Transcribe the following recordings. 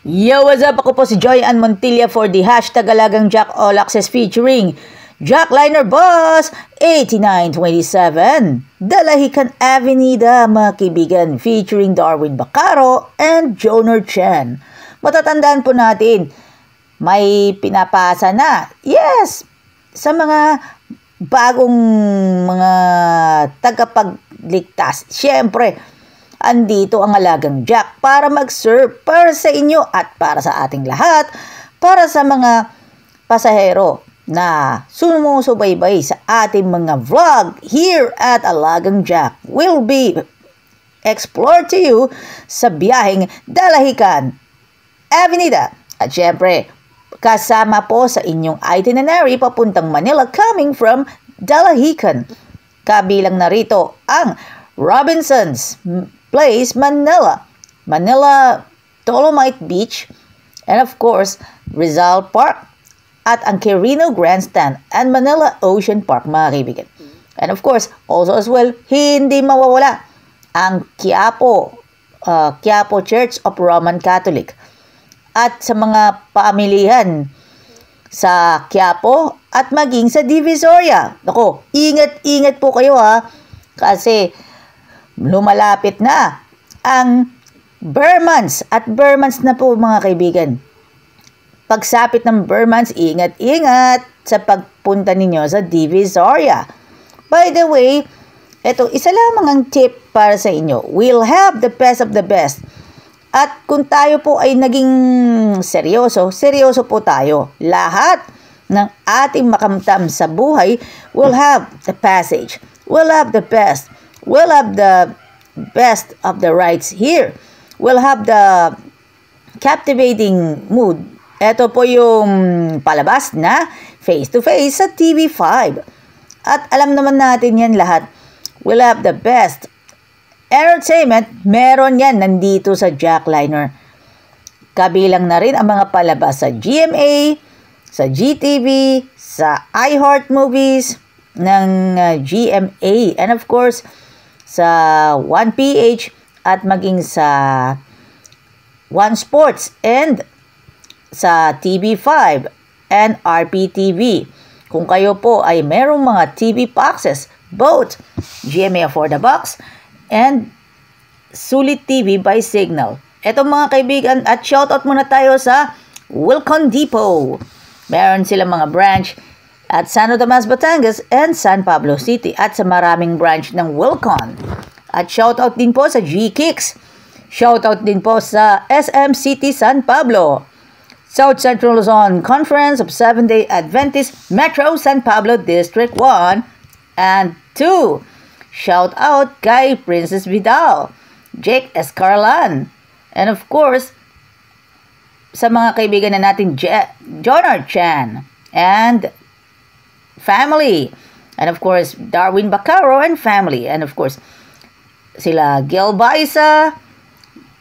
Yo, what's up? Ako po si Joy Ann Montilla for the hashtag Alagang Jack All Access featuring Jack Liner Boss 8927 Dalahican Avenida, mga kaibigan, featuring Darwin Bacaro and Joner Chen. Matatandaan po natin, may pinapasa na. Yes! Sa mga bagong mga tagapagligtas. Siyempre, andito ang Alagang Jack para mag-serve para sa inyo at para sa ating lahat, para sa mga pasahero na sumusubaybay sa ating mga vlog here at Alagang Jack. Will be explored to you sa biyaheng Dalahican Avenida. At syempre, kasama po sa inyong itinerary papuntang Manila coming from Dalahican. Kabilang na rito ang Robinson's Place, Manila, Dolomite Beach, and of course, Rizal Park, at ang Quirino Grandstand and Manila Ocean Park, mga kaibigan. And of course, also as well, hindi mawawala ang Quiapo Church of Roman Catholic. At sa mga pamilihan sa Quiapo at maging sa Divisoria. Nako, ingat-ingat po kayo kasi lumalapit na ang Burmans at Burmans na po, mga kaibigan. Pagsapit ng Burmans, ingat-ingat sa pagpunta ninyo sa Divisoria. By the way, ito, isa lamang ang tip para sa inyo. We'll have the best of the best. At kung tayo po ay naging seryoso po tayo. Lahat ng ating makamtam sa buhay will have the passage. We'll have the best. We'll have the best of the rides here. We'll have the captivating mood. Ito po yung palabas na face-to-face sa TV5. At alam naman natin yan lahat. We'll have the best entertainment. Meron yan nandito sa Jack Liner. Kabilang na rin ang mga palabas sa GMA, sa GTV, sa iHeart Movies ng GMA, and of course, sa 1PH at maging sa One Sports and sa TV5 and RPTV. Kung kayo po ay merong mga TV boxes, both GMA for the Box and Sulit TV by Signal. Eto, mga kaibigan, at shoutout muna tayo sa Wilcon Depot. Meron silang mga branch at San Tomas, Batangas and San Pablo City at sa maraming branch ng Wilcon. At shoutout din po sa G-Kicks. Shoutout din po sa SM City San Pablo. South Central Luzon Conference of Seventh-day Adventist Metro San Pablo District 1 and 2. Shoutout kay Princess Vidal, Jake Escarlan, and of course, sa mga kaibigan na natin Joner Chen and family. And of course, Darwin Bacaro and family. And of course, sila Gil Baisa,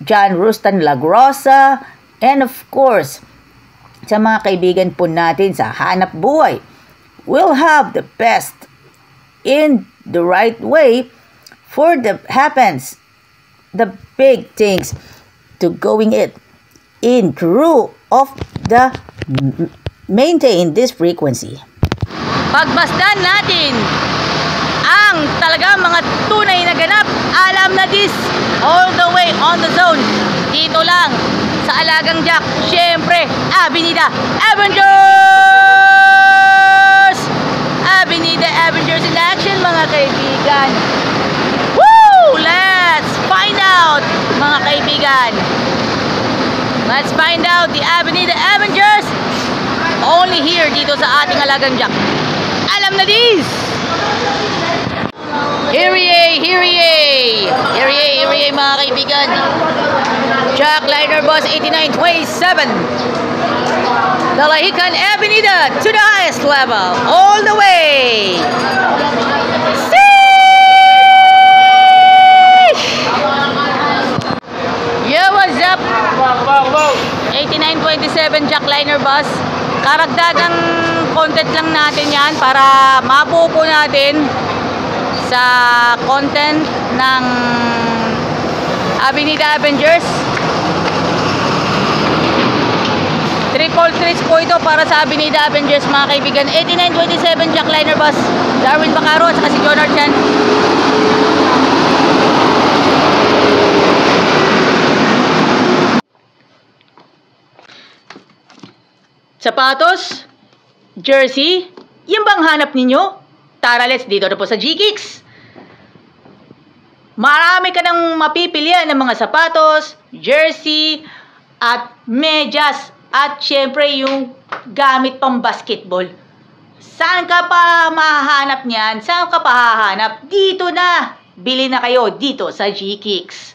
John Rustan Lagrosa, and of course, sa mga kaibigan po natin sa Hanap Buhay, we'll have the best in the right way for the happens, the big things to going it in true of the maintain this frequency. Pagmasdan natin ang talaga mga tunay na ganap, alam na this, all the way on the zone. Dito lang sa Alagang Jack, syempre, Avenida Avengers! Avenida Avengers in action, mga kaibigan. Woo! Let's find out, mga kaibigan. Let's find out the Avenida Avengers only here dito sa ating Alagang Jack. Alam na this! Herie, mga kaibigan. Jack Liner Boss 8927 Dalahican Avenida to the highest level, all the way. Yo, what's up? 8927 Jack Liner Boss. Karagdagang content lang natin yan para mabuo po natin sa content ng Avenida Avengers. race po ito para sa Avenida Avengers mga kaibigan. 8927 Jackliner Bus, Darwin Bacaro at saka si John Archan. Sapatos, jersey, yung bang hanap ninyo? Tara, let's dito na po sa G-Kicks. Marami ka nang mapipilian ng mga sapatos, jersey, at medyas. At syempre yung gamit pang basketball. Saan ka pa mahahanap niyan? Saan ka pa hahanap? Dito na! Bili na kayo dito sa G-Kicks.